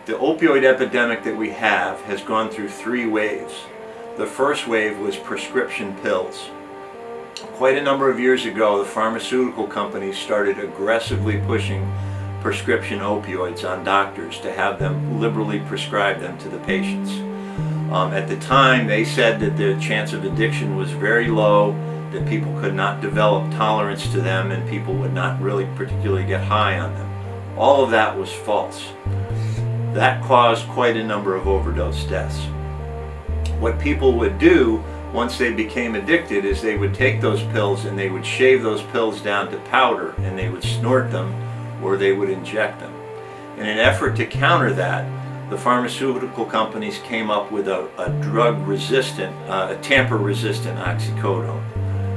The opioid epidemic that we have has gone through 3 waves. The first wave was prescription pills. Quite a number of years ago, the pharmaceutical companies started aggressively pushing prescription opioids on doctors to have them liberally prescribe them to the patients. At the time, they said that the chance of addiction was very low, that people could not develop tolerance to them, and people would not really particularly get high on them. All of that was false. That caused quite a number of overdose deaths. What people would do once they became addicted is they would take those pills and they would shave those pills down to powder, and they would snort them or they would inject them. In an effort to counter that, the pharmaceutical companies came up with a drug-resistant, a tamper-resistant oxycodone.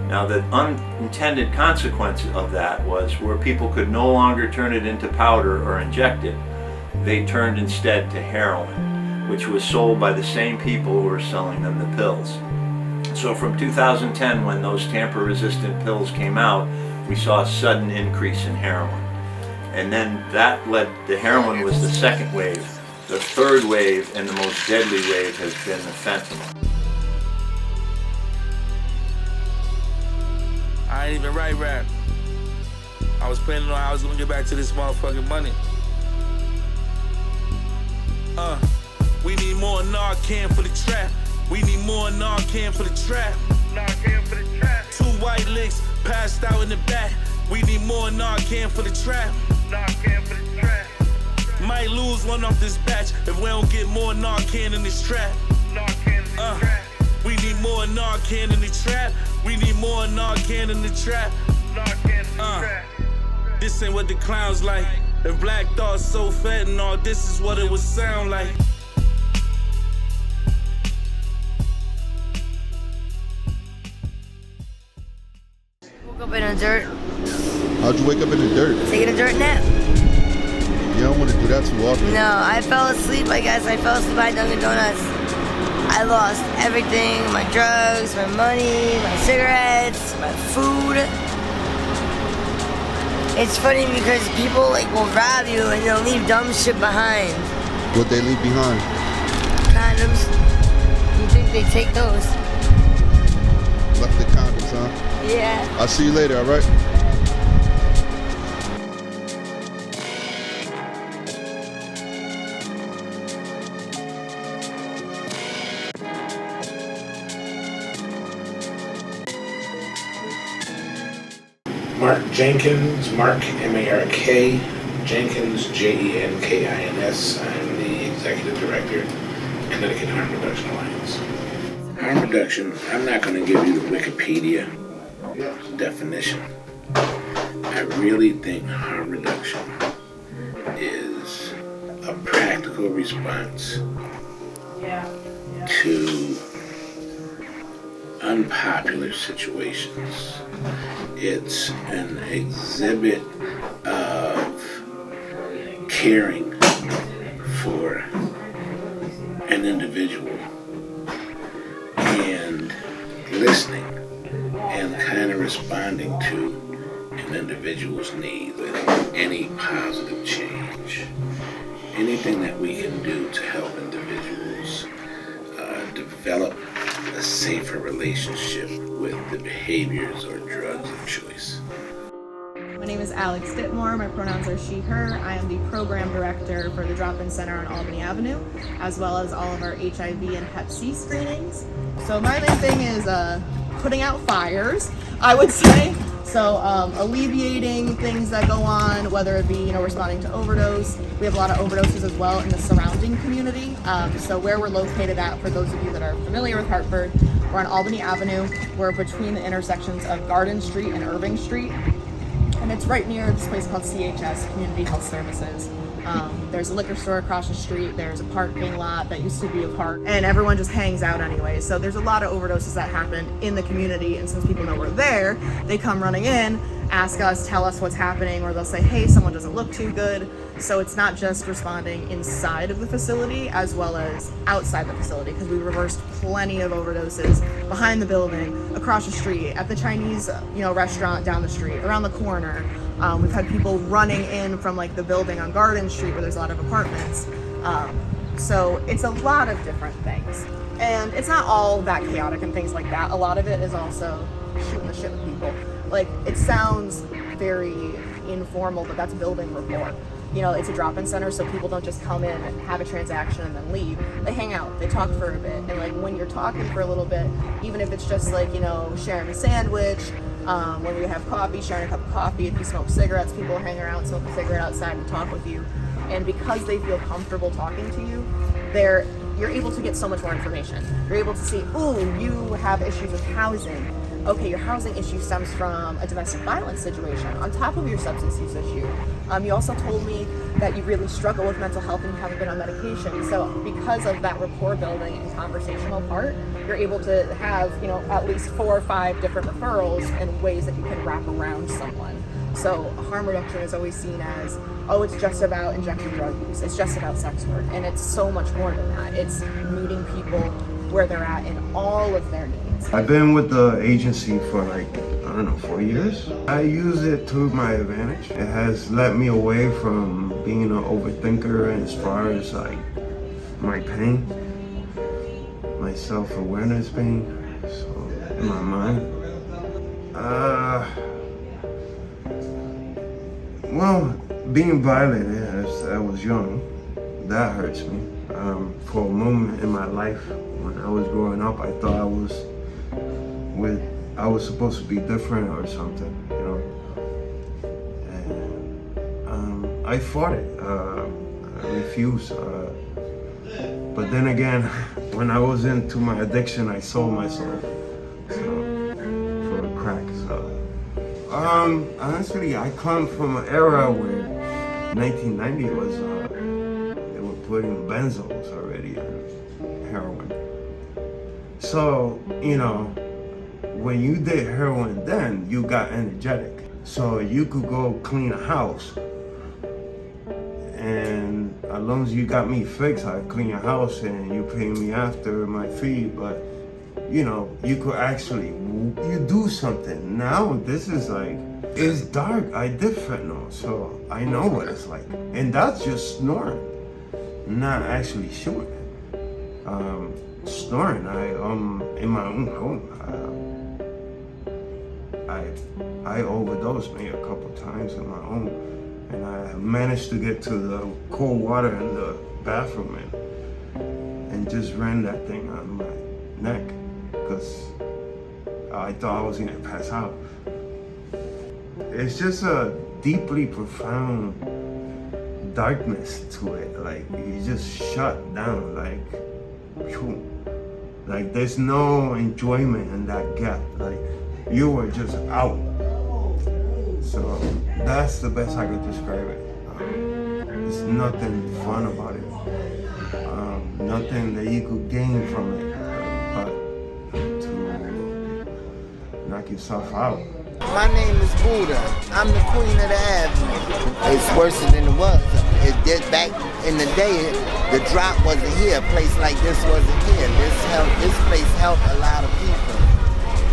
Now, the unintended consequence of that was where people could no longer turn it into powder or inject it, they turned instead to heroin, which was sold by the same people who were selling them the pills. So from 2010, when those tamper-resistant pills came out, we saw a sudden increase in heroin. And then that led, the heroin was the second wave. The third wave, and the most deadly wave, has been the fentanyl. I ain't even write rap. I was planning on how I was gonna get back to this motherfucking money. We need more Narcan for the trap. We need more Narcan for the trap. Narcan for the trap. 2 white licks passed out in the back. We need more Narcan for the trap. Narcan for the trap. Might lose one off this batch if we don't get more Narcan in this trap. Narcan in the trap. We need more Narcan in the trap. We need more Narcan in the trap. Narcan in the trap. This ain't what the clowns like. If Black Thought so fentanyl, this is what it would sound like. Woke up in the dirt. How'd you wake up in the dirt? Taking a dirt nap. You don't want to do that too often. No, I fell asleep, I guess. I fell asleep by Dunkin' Donuts. I lost everything, my drugs, my money, my cigarettes, my food. It's funny because people will rob you and they'll leave dumb shit behind. What'd they leave behind? Condoms. You think they take those? Left the condoms, huh? Yeah. I'll see you later, alright? Mark Jenkins, Mark M-A-R-K, Jenkins, J-E-N-K-I-N-S. I'm the Executive Director, Connecticut Harm Reduction Alliance. Harm reduction, I'm not going to give you the Wikipedia definition. I really think harm reduction is a practical response to unpopular situations. It's an exhibit of caring for an individual and listening and kind of responding to an individual's need with any positive change. Anything that we can do to help individuals develop a safer relationship with the behaviors or drugs of choice. My name is Alex Dittmore. My pronouns are she, her. I am the program director for the Drop-In Center on Albany Avenue, as well as all of our HIV and Hep C screenings. So my main thing is putting out fires, I would say. So alleviating things that go on, whether it be responding to overdose. We have a lot of overdoses as well in the surrounding community. So where we're located at, for those of you that are familiar with Hartford, we're on Albany Avenue. We're between the intersections of Garden Street and Irving Street. And it's right near this place called CHS, Community Health Services. There's a liquor store across the street. There's a parking lot that used to be a park, and everyone just hangs out anyway. So there's a lot of overdoses that happen in the community, and since people know we're there, they come running in, ask us, tell us what's happening, or they'll say, hey, someone doesn't look too good. So it's not just responding inside of the facility as well as outside the facility, because we reversed plenty of overdoses behind the building, across the street, at the Chinese restaurant down the street, around the corner. We've had people running in from the building on Garden Street where there's a lot of apartments. So it's a lot of different things. And it's not all that chaotic and things like that. A lot of it is also shooting the shit with people. Like, it sounds very informal, but that's building rapport. You know, it's a drop-in center, so people don't just come in and have a transaction and then leave. They hang out, they talk for a bit, and like when you're talking for a little bit, even if it's just like, you know, sharing a sandwich, when we have coffee, sharing a cup of coffee, if you smoke cigarettes, people hang around, smoke a cigarette outside and talk with you. And because they feel comfortable talking to you, you're able to get so much more information. You're able to see, ooh, you have issues with housing. Okay, your housing issue stems from a domestic violence situation on top of your substance use issue. You also told me that you really struggle with mental health and you haven't been on medication. So because of that rapport building and conversational part, you're able to have, you know, at least 4 or 5 different referrals and ways that you can wrap around someone. So harm reduction is always seen as, oh, it's just about injection drug use, it's just about sex work, and it's so much more than that. It's meeting people where they're at in all of their needs. I've been with the agency for like, I don't know, 4 years. I use it to my advantage. It has led me away from being an overthinker as far as like my pain, my self-awareness pain, so in my mind. Well, being violated as I was young, that hurts me. For a moment in my life, when I was growing up, I thought I was supposed to be different or something, you know. And I fought it. I refused. But then again, when I was into my addiction, I sold myself for crack. So, honestly, I come from an era where 1990 was. They were putting benzos already in heroin. So, you know, when you did heroin then, you got energetic. So you could go clean a house. And as long as you got me fixed, I'd clean your house and you pay me after my fee. But, you know, you could actually, you do something. Now, this is like, it's dark. I did fentanyl, so I know what it's like. And that's just snoring, not actually shooting. Snoring, in my own home. I overdosed maybe a couple times in my own, and I managed to get to the cold water in the bathroom and just ran that thing on my neck because I thought I was gonna pass out. It's just a deeply profound darkness to it. Like you just shut down. Like there's no enjoyment in that gap. Like you were just out. So that's the best I could describe it. There's nothing fun about it. Nothing that you could gain from it, but to knock yourself out. My name is Buddha. I'm the queen of the avenue. It's worse than it was. It did back in the day. The drop wasn't here. A place like this wasn't here. This place helped a lot of people.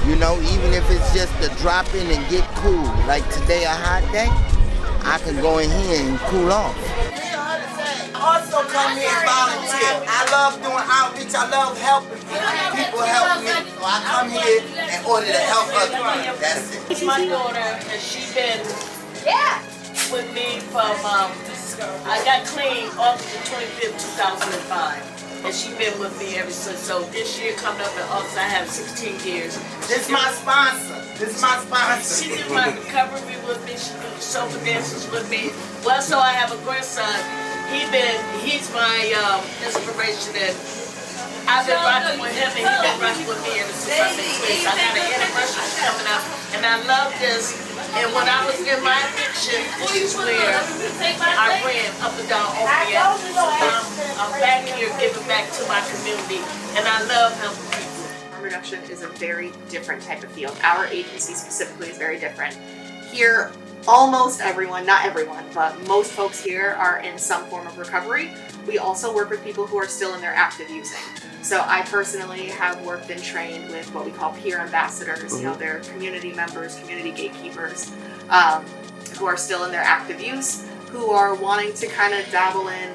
You know, even if it's just to drop in and get cool. Like today, a hot day, I can go in here and cool off. I also come here and volunteer. I love doing outreach. I love helping people. People help me. So I come here in order to help others. That's it. It's my daughter, and she's been with me from, I got clean August the 25th, 2005. And she's been with me ever since. So this year coming up in August, I have 16 years. This is my sponsor. She did my recovery with me. She did sober dances with me. Well, so I have a grandson. He's my inspiration, and I've been rocking with him, and he's been rocking with me ever since I've been clean. I got an anniversary coming up, and I love this. And when I was in my addiction, this is where I ran up and down opiates. So I'm back here giving back to my community, and I love helping people. Harm reduction is a very different type of field. Our agency specifically is very different. Here, almost everyone, not everyone, but most folks here are in some form of recovery. We also work with people who are still in their active using. So I personally have worked and trained with what we call peer ambassadors. You know, they're community members, community gatekeepers, who are still in their active use, who are wanting to kind of dabble in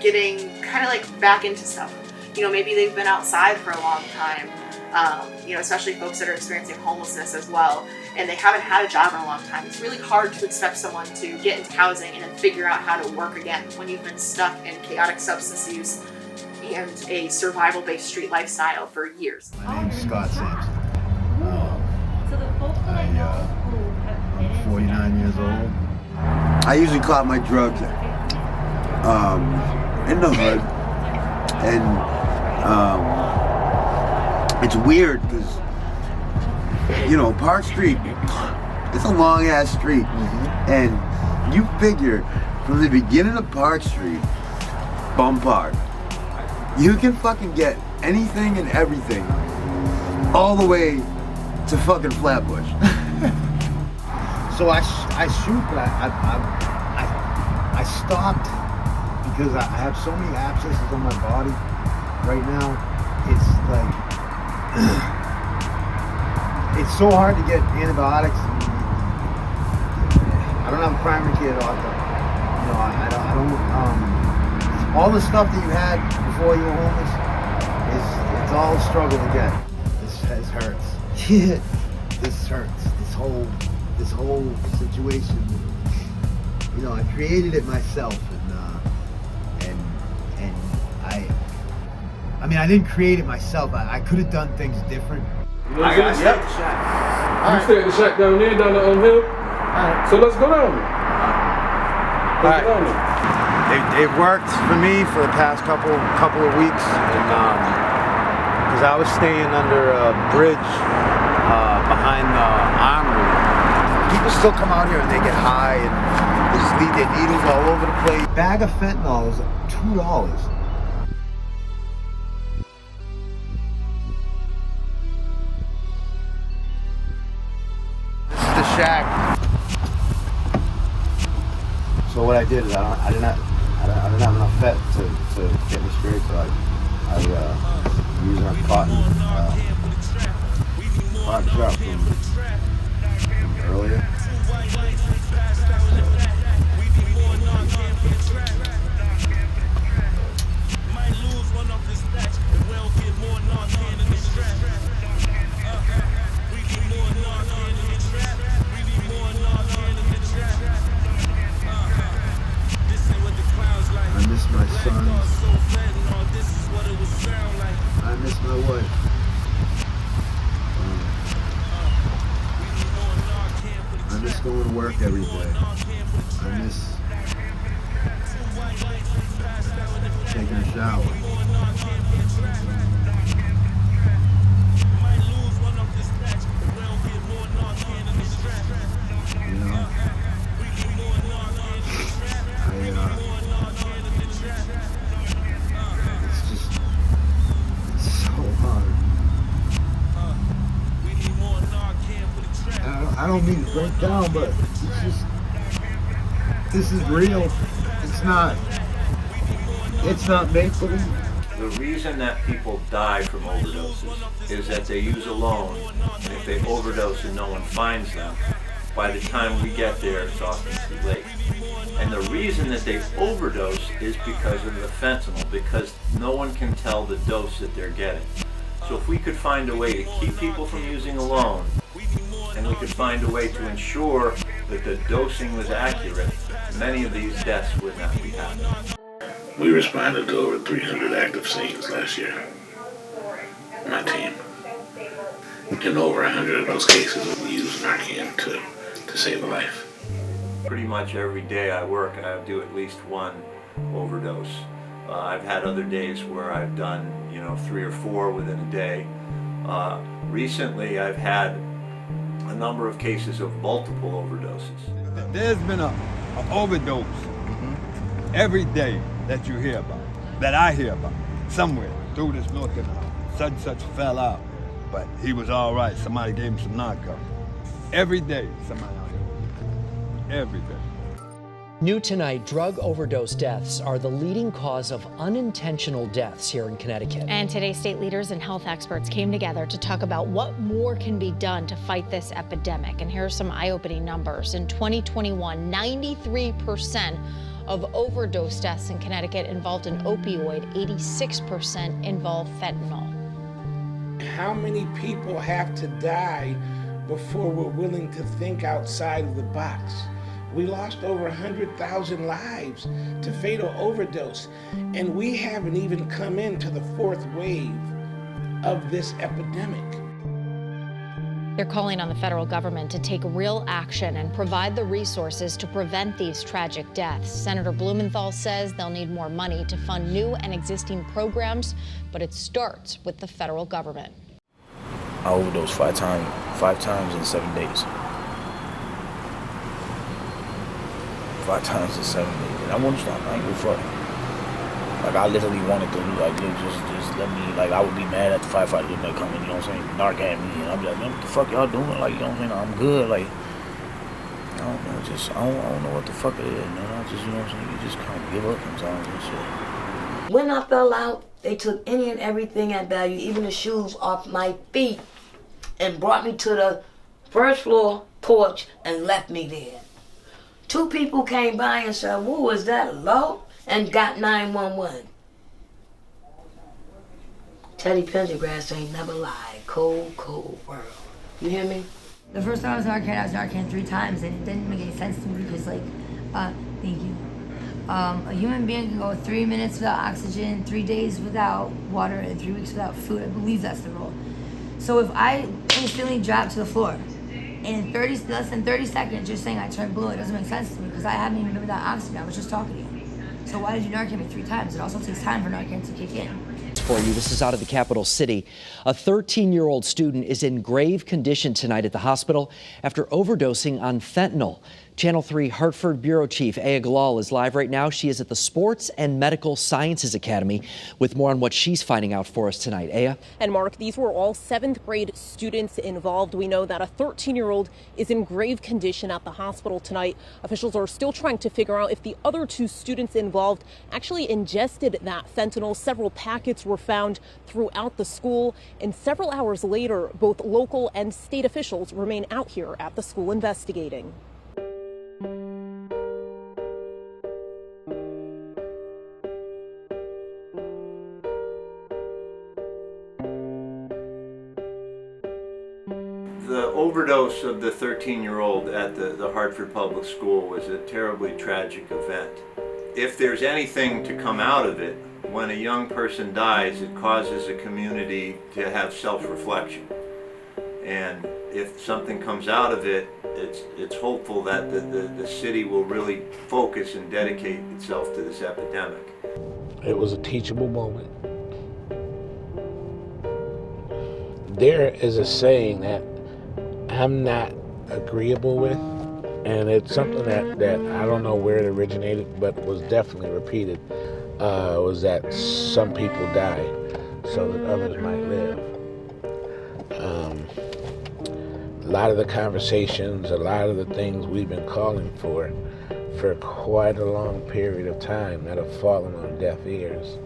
getting kind of like back into stuff. You know, maybe they've been outside for a long time, you know, especially folks that are experiencing homelessness as well, and they haven't had a job in a long time. It's really hard to expect someone to get into housing and then figure out how to work again when you've been stuck in chaotic substance use and a survival-based street lifestyle for years. My name's Scott Sampson. I'm 49 years old. I usually caught my drugs in the hood, and it's weird because, you know, Park Street, it's a long ass street, and you figure from the beginning of Park Street, Bum Park, you can fucking get anything and everything all the way to fucking Flatbush. So I shoot, but I stopped because I have so many abscesses on my body right now. It's like it's so hard to get antibiotics. I don't have a primary care doctor. You know, I don't. All the stuff that you had before you were homeless, it's all a struggle to get. This hurts. Yeah, this hurts. This whole situation. You know, I created it myself, and I mean, I didn't create it myself. I could have done things different. I got to stay at the shack. You stay at the shack down there, down the hill? Alright. So let's go down there. Let's go down there. They've worked for me for the past couple of weeks, and because I was staying under a bridge behind the armory. People still come out here and they get high and they just leave their needles all over the place. A bag of fentanyl is $2. This is the shack. So what I did is I didn't have enough vet to get me straight, so I used our cotton shop from earlier. I miss my son. I miss my wife. I miss going to work every day. I miss taking a shower. You know, it's just, it's so hard. I don't mean to break down, but it's just, this is real. It's not make-believe. The reason that people die from overdoses is that they use alone, and if they overdose and no one finds them, by the time we get there, it's often too late. And the reason that they overdose is because of the fentanyl, because no one can tell the dose that they're getting. So if we could find a way to keep people from using alone, and we could find a way to ensure that the dosing was accurate, many of these deaths would not be happening. We responded to over 300 active scenes last year. My team. In over 100 of those cases, we used Narcan to save a life. Pretty much every day I work, I do at least one overdose. I've had other days where I've done, 3 or 4 within a day. Recently, I've had a number of cases of multiple overdoses. There's been an overdose every day that you hear about, that I hear about, somewhere through this North Carolina. Such fell out, but he was all right. Somebody gave him some narco. Every day, somebody out here. Every day. New tonight, drug overdose deaths are the leading cause of unintentional deaths here in Connecticut. And today, state leaders and health experts came together to talk about what more can be done to fight this epidemic. And here are some eye-opening numbers. In 2021, 93% of overdose deaths in Connecticut involved an opioid, 86% involve fentanyl. How many people have to die before we're willing to think outside of the box? We lost over 100,000 lives to fatal overdose, and we haven't even come into the fourth wave of this epidemic. They're calling on the federal government to take real action and provide the resources to prevent these tragic deaths. Senator Blumenthal says they'll need more money to fund new and existing programs, but it starts with the federal government. I overdosed five times in 7 days. 5 times in 7 days. And I want to stop. I ain't give a fuck. Like, I literally wanted to, like, just let me, like, I would be mad at the firefighter that come in, you know what I'm saying, narc at me, and I'm like, man, what the fuck y'all doing? Like, you know what I'm saying, I'm good, like, I don't know, just, I don't know what the fuck it is, man. I just, you know what I'm saying, you just kind of give up sometimes and shit. When I fell out, they took any and everything at value, even the shoes off my feet, and brought me to the first floor porch and left me there. 2 people came by and said, "Who was that, low?" and got 911. Teddy Pendergrass ain't never lied. Cold, cold world. You hear me? The first time I was Narcan 3 times, and it didn't make any sense to me because, like, thank you. A human being can go 3 minutes without oxygen, 3 days without water, and 3 weeks without food. I believe that's the rule. So if I instantly drop to the floor, and in less than 30 seconds, you're saying I turned blue, it doesn't make sense to me because I haven't even been without oxygen. I was just talking to you. So why did you Narcan me 3 times? It also takes time for Narcan to kick in. For you, this is out of the capital city. A 13-year-old student is in grave condition tonight at the hospital after overdosing on fentanyl. Channel 3 Hartford Bureau Chief Aya Galal is live right now. She is at the Sports and Medical Sciences Academy with more on what she's finding out for us tonight. Aya? And Mark, these were all 7th grade students involved. We know that a 13-year-old is in grave condition at the hospital tonight. Officials are still trying to figure out if the other 2 students involved actually ingested that fentanyl. Several packets were found throughout the school, and several hours later, both local and state officials remain out here at the school investigating. The overdose of the 13-year-old at the Hartford Public School was a terribly tragic event. If there's anything to come out of it, when a young person dies, it causes a community to have self-reflection. And if something comes out of it, it's hopeful that the city will really focus and dedicate itself to this epidemic. It was a teachable moment. There is a saying that I'm not agreeable with, and it's something that I don't know where it originated, but was definitely repeated, was that some people die so that others might live. A lot of the conversations, a lot of the things we've been calling for quite a long period of time that have fallen on deaf ears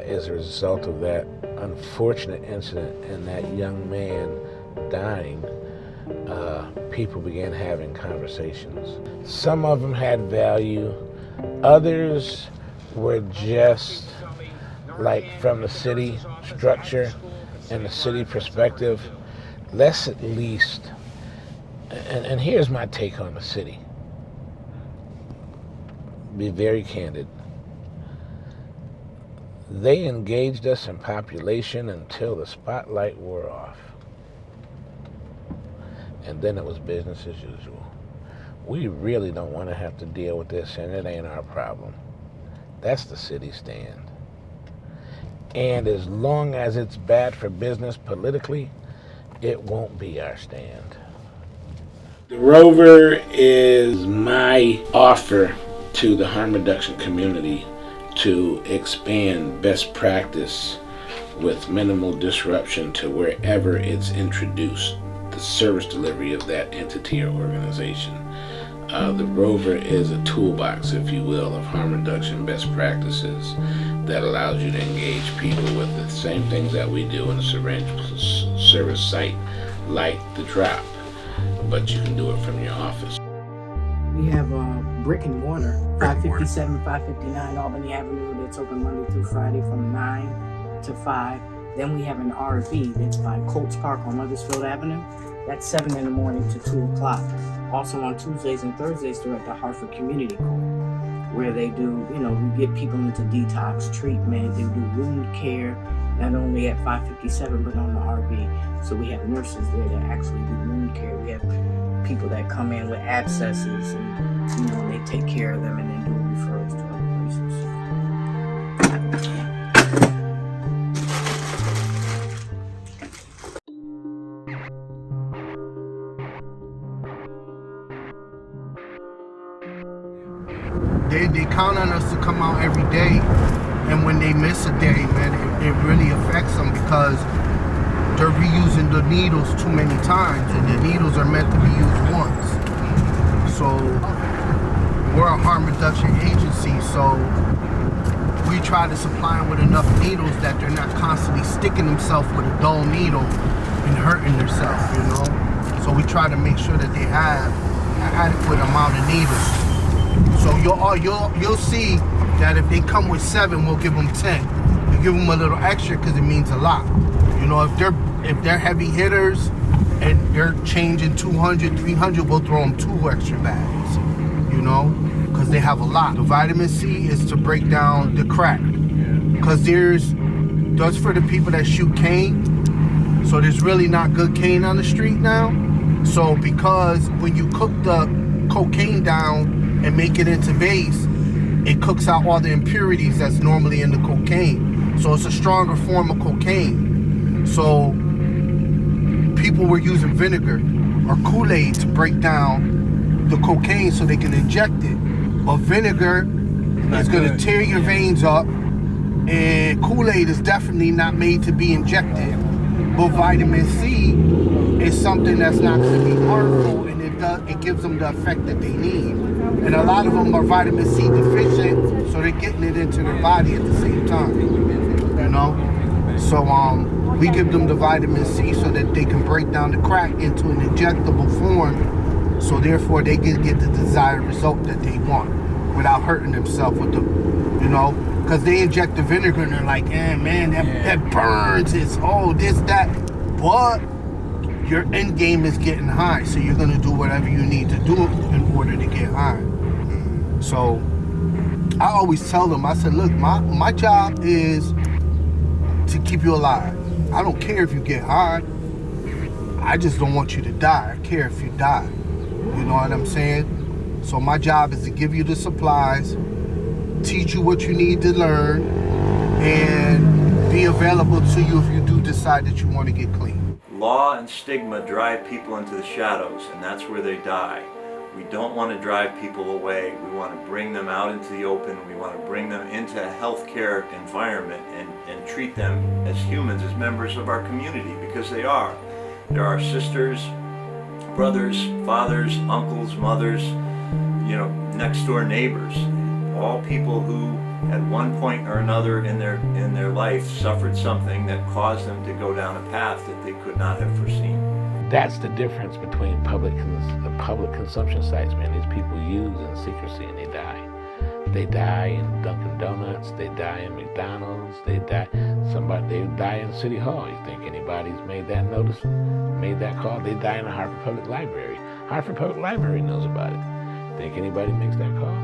is a result of that unfortunate incident and that young man dying. People began having conversations. Some of them had value. Others were just like from the city structure and the city perspective. Let's at least, and here's my take on the city. Be very candid. They engaged us in population until the spotlight wore off. And then it was business as usual. We really don't want to have to deal with this, and it ain't our problem. That's the city stand. And as long as it's bad for business politically, it won't be our stand. The Rover is my offer to the harm reduction community to expand best practice with minimal disruption to wherever it's introduced, the service delivery of that entity or organization. The Rover is a toolbox, if you will, of harm reduction best practices that allows you to engage people with the same things that we do in a syringe service site like the drop, but you can do it from your office. We have brick and mortar, 557, 559 Albany Avenue. That's open Monday through Friday from 9 to 5. Then we have an RV that's by Colts Park on Weathersfield Avenue. That's 7 in the morning to 2 o'clock. Also on Tuesdays and Thursdays, they're at the Hartford Community Court, where they do, we get people into detox treatment. They do wound care, not only at 557, but on the RV. So we have nurses there that actually do wound care. We have people that come in with abscesses and, they take care of them and then do referrals to other places. They count on us to come out every day, and when they miss a day, man, it really affects them because they're reusing the needles too many times, and the needles are meant to be used once. So we're a harm reduction agency, so we try to supply them with enough needles that they're not constantly sticking themselves with a dull needle and hurting themselves, So we try to make sure that they have an adequate amount of needles. So you'll see that if they come with 7, we'll give them 10. We give them a little extra because it means a lot. If they're heavy hitters and they're changing 200, 300, we'll throw them 2 extra bags. Because they have a lot. The vitamin C is to break down the crack. Because that's for the people that shoot cane. So there's really not good cane on the street now. So because when you cook the cocaine down and make it into base, it cooks out all the impurities that's normally in the cocaine. So it's a stronger form of cocaine. So people were using vinegar or Kool-Aid to break down the cocaine so they can inject it. But vinegar is going to tear your veins up, and Kool-Aid is definitely not made to be injected. But vitamin C is something that's not going to be harmful, and it gives them the effect that they need. And a lot of them are vitamin C deficient, so they're getting it into their body at the same time, So we give them the vitamin C so that they can break down the crack into an injectable form, so therefore they can get the desired result that they want without hurting themselves with because they inject the vinegar and they're like, man, that burns, it's this, that. But your end game is getting high, so you're gonna do whatever you need to do in order to get high. So I always tell them, I said, look, my job is to keep you alive. I don't care if you get high. I just don't want you to die. I care if you die. You know what I'm saying? So my job is to give you the supplies, teach you what you need to learn, and be available to you if you do decide that you want to get clean. Law and stigma drive people into the shadows, and that's where they die. We don't want to drive people away. We want to bring them out into the open. We want to bring them into a healthcare environment and treat them as humans, as members of our community, because they are. They're our sisters, brothers, fathers, uncles, mothers, next door neighbors. All people who at one point or another in their life suffered something that caused them to go down a path that they could not have foreseen. That's the difference between public consumption sites, man. These people use in secrecy and they die. They die in Dunkin' Donuts, they die in McDonald's, they die in City Hall. You think anybody's made that notice, made that call? They die in the Hartford Public Library. Hartford Public Library knows about it. Think anybody makes that call?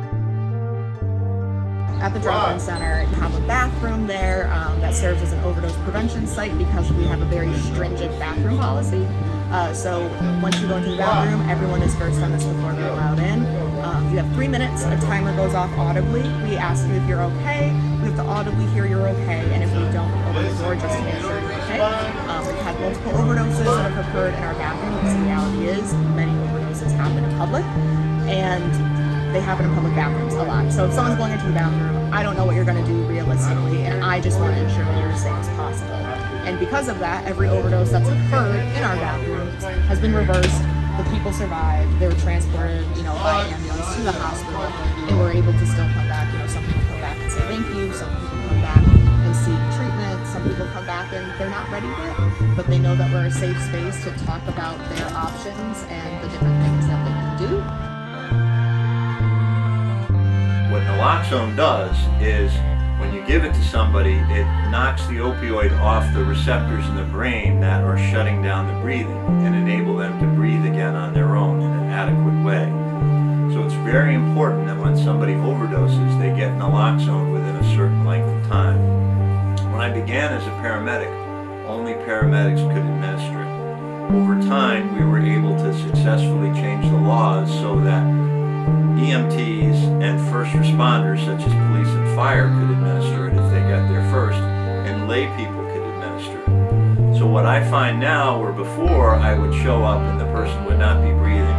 At the drop-in center, you have a bathroom there that serves as an overdose prevention site because we have a very stringent bathroom policy. So once you go into the bathroom, everyone is versed on this before they're allowed in. You have 3 minutes, a timer goes off audibly. We ask you if you're okay. We have to audibly hear you're okay, and if we don't, we open the door just to make sure you're okay. We've had multiple overdoses that have occurred in our bathroom because the reality is many overdoses happen in public, and they happen in public bathrooms a lot. So if someone's going into the bathroom, I don't know what you're going to do realistically, and I just want to ensure that you're as safe as possible. And because of that, every overdose that's occurred in our bathrooms has been reversed. The people survived. They were transported, by ambulance to the hospital, and were able to still come back. Some people come back and say thank you. Some people come back and seek treatment. Some people come back and they're not ready yet, but they know that we're a safe space to talk about their options and the different things that they can do. Naloxone does is, when you give it to somebody, it knocks the opioid off the receptors in the brain that are shutting down the breathing and enable them to breathe again on their own in an adequate way. So it's very important that when somebody overdoses, they get Naloxone within a certain length of time. When I began as a paramedic, only paramedics could administer it. Over time, we were able to successfully change the laws so that EMTs and first responders, such as police and fire, could administer it if they got there first, and lay people could administer it. So what I find now, where before I would show up and the person would not be breathing,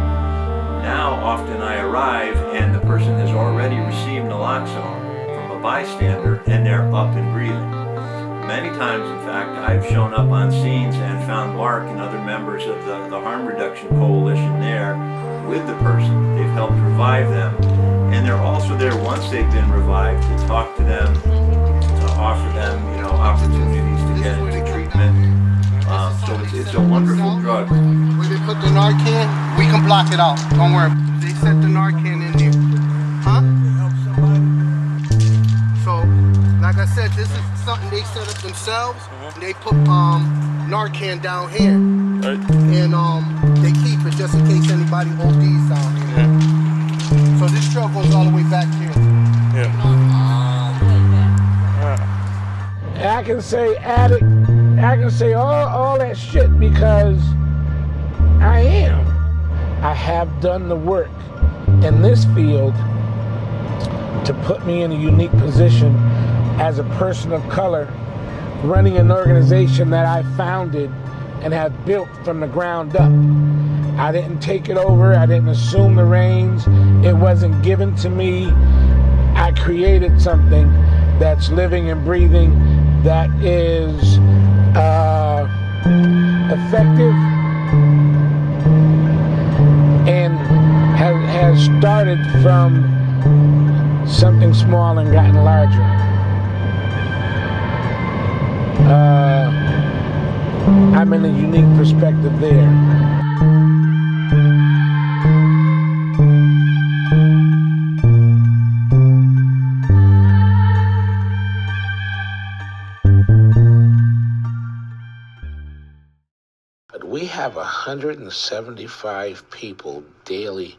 now often I arrive and the person has already received Naloxone from a bystander and they're up and breathing. Many times, in fact, I've shown up on scenes and found Mark and other members of the harm reduction coalition there with the person. They've helped revive them, and they're also there once they've been revived to talk to them, to offer them, opportunities to get into treatment. So it's a wonderful drug. Where they put the Narcan, we can block it out. Don't worry. They set the Narcan in there. Huh? So, like I said, this is something they set up themselves. They put Narcan down here. Right. And they keep it just in case anybody ODs down here. Yeah. So this truck goes all the way back here. And I can say addict, I can say all that shit because I am. I have done the work in this field to put me in a unique position as a person of color running an organization that I founded and have built from the ground up. I didn't take it over, I didn't assume the reins, it wasn't given to me. I created something that's living and breathing, that is effective and has started from something small and gotten larger. I'm in a unique perspective there. But we have 175 people daily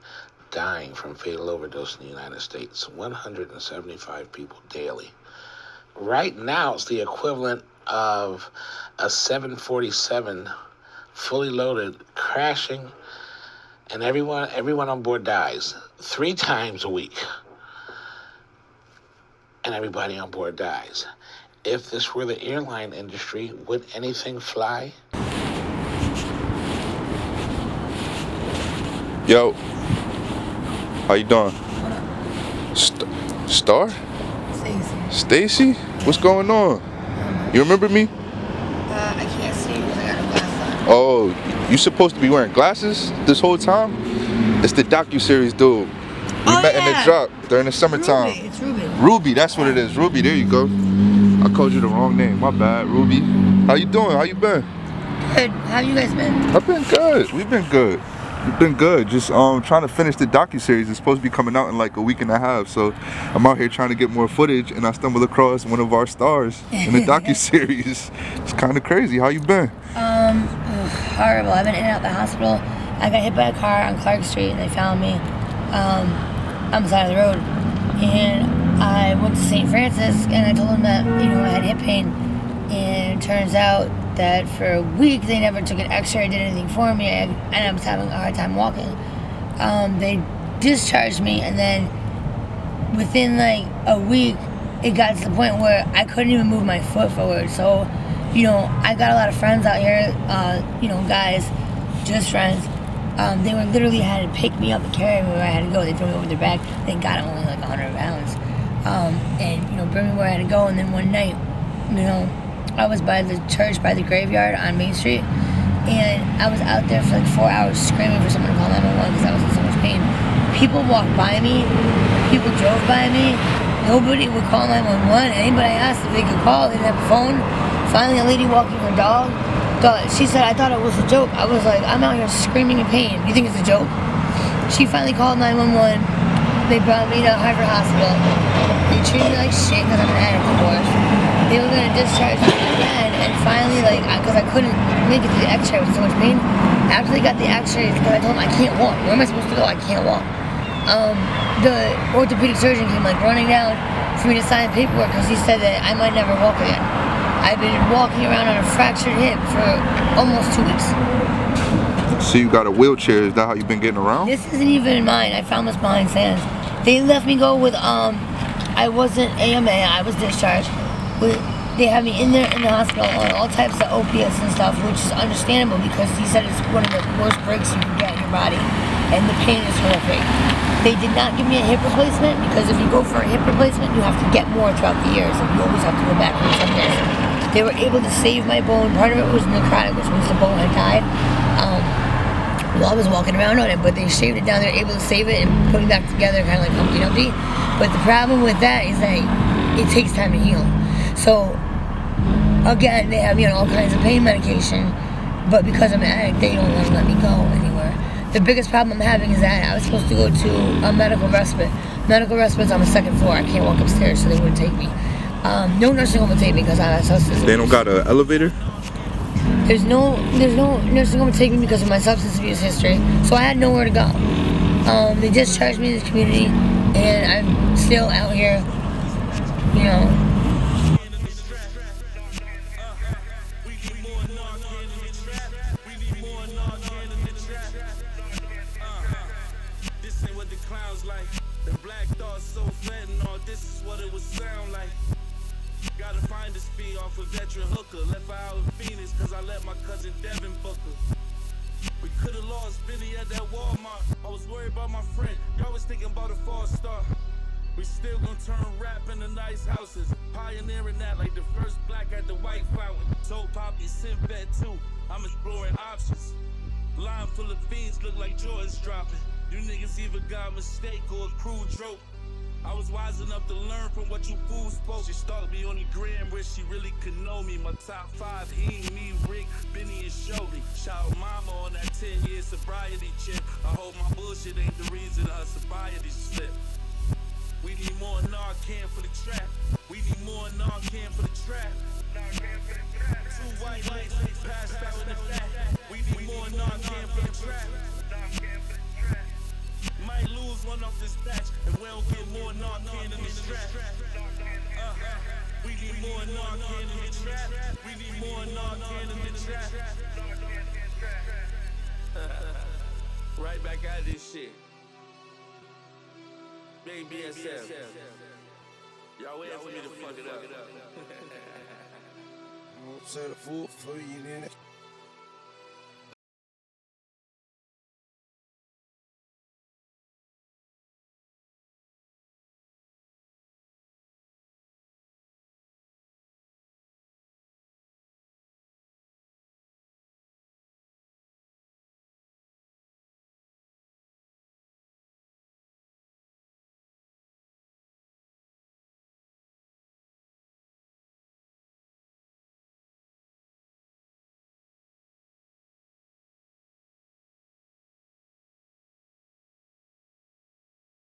dying from fatal overdose in the United States. 175 people daily. Right now, it's the equivalent of a 747 fully loaded crashing, and everyone on board dies 3 times a week, and everybody on board dies. If this were the airline industry, would anything fly? Yo, how you doing? Star? Stacy? What's going on? You remember me? I can't see because I got no glasses on. Oh, you supposed to be wearing glasses this whole time? It's the docu-series dude. We met in the drop during the summertime. Ruby. It's Ruby. Ruby, that's what it is. Ruby, there you go. I called you the wrong name. My bad, Ruby. How you doing? How you been? Good. How have you guys been? I've been good. We've been good. We've been good. Just trying to finish the docu-series. It's supposed to be coming out in like a week and a half. So I'm out here trying to get more footage, and I stumbled across one of our stars in the docu-series. It's kind of crazy. How you been? Horrible. I've been in and out of the hospital. I got hit by a car on Clark Street, and they found me on the side of the road. And I went to St. Francis, and I told them that I had hip pain. And it turns out that for a week they never took an x-ray, did anything for me, and I was having a hard time walking. They discharged me, and then within like a week it got to the point where I couldn't even move my foot forward. So I got a lot of friends out here, guys, just friends. They were literally had to pick me up and carry me where I had to go. They threw me over their back. Thank God I'm only like 100 pounds. And bring me where I had to go. And then one night, I was by the church, by the graveyard on Main Street, and I was out there for like 4 hours screaming for someone to call 911 because I was in so much pain. People walked by me, people drove by me, nobody would call 911. Anybody I asked if they could call, they didn't have a phone. Finally, a lady walking her dog, she said, I thought it was a joke. I was like, I'm out here screaming in pain. You think it's a joke? She finally called 911. They brought me to Hartford Hospital. treated me like shit because I'm an addict, of course. They were gonna discharge me again, and finally, like, because I couldn't make it to the X-ray, I was in so much pain. After they got the X-rays, because I told them I can't walk. Where am I supposed to go? I can't walk. The orthopedic surgeon came like running down for me to sign paperwork because he said that I might never walk again. I've been walking around on a fractured hip for almost 2 weeks. So you got a wheelchair? Is that how you've been getting around? This isn't even mine. I found this behind Sands. They let me go with I wasn't AMA. I was discharged. They had me in there in the hospital on all types of opiates and stuff, which is understandable because he said it's one of the worst breaks you can get in your body, and the pain is horrific. They did not give me a hip replacement because if you go for a hip replacement, you have to get more throughout the years, and you always have to go back every 10 years. They were able to save my bone. Part of it was necrotic, which means the bone had died. While I was walking around on it, but they shaved it down. They're able to save it and put it back together, kind of like Humpty Dumpty. But the problem with that is that it takes time to heal. So again, they have me on all kinds of pain medication, but because I'm an addict, they don't want to let me go anywhere. The biggest problem I'm having is that I was supposed to go to a medical respite. Medical respite's on the second floor. I can't walk upstairs, so they wouldn't take me. No nursing home would take me because I have substance abuse. They don't got an elevator? There's no nursing home to take me because of my substance abuse history, so I had nowhere to go. They discharged me in this community, and I'm still out here, you know. This ain't what the clowns like. The black thoughts so fentanyl, this is what it would sound like. Gotta find a speed off a veteran hooker. Left her out in Phoenix cause I let my cousin Devin book her. We could've lost Billy at that Walmart. I was worried about my friend. Y'all was thinking about a false start. We still gonna turn rap into nice houses. Pioneering that like the first black at the White Fountain. Told Poppy Sinbad too. I'm exploring options. Line full of fiends look like Jordan's dropping. You niggas either got a mistake or a crude joke. I was wise enough to learn from what you fools spoke. She stalked me on the gram where she really could know me. My top 5, he, me, Rick, Benny, and Shelby. Shout out mama on that 10-year sobriety chip. I hope my bullshit ain't the reason her sobriety slipped. We need more Narcan for the trap. We need more Narcan for the trap. 2 white lights passed out in the back. We need more Narcan for the trap. Might lose one off this batch if we don't get more Narcan in this trap. We need more Narcan in the trap. We need more Narcan in the trap. Right back out of this shit. Baby BSF. Y'all waiting for me to fuck it up. Set a fool for you, then.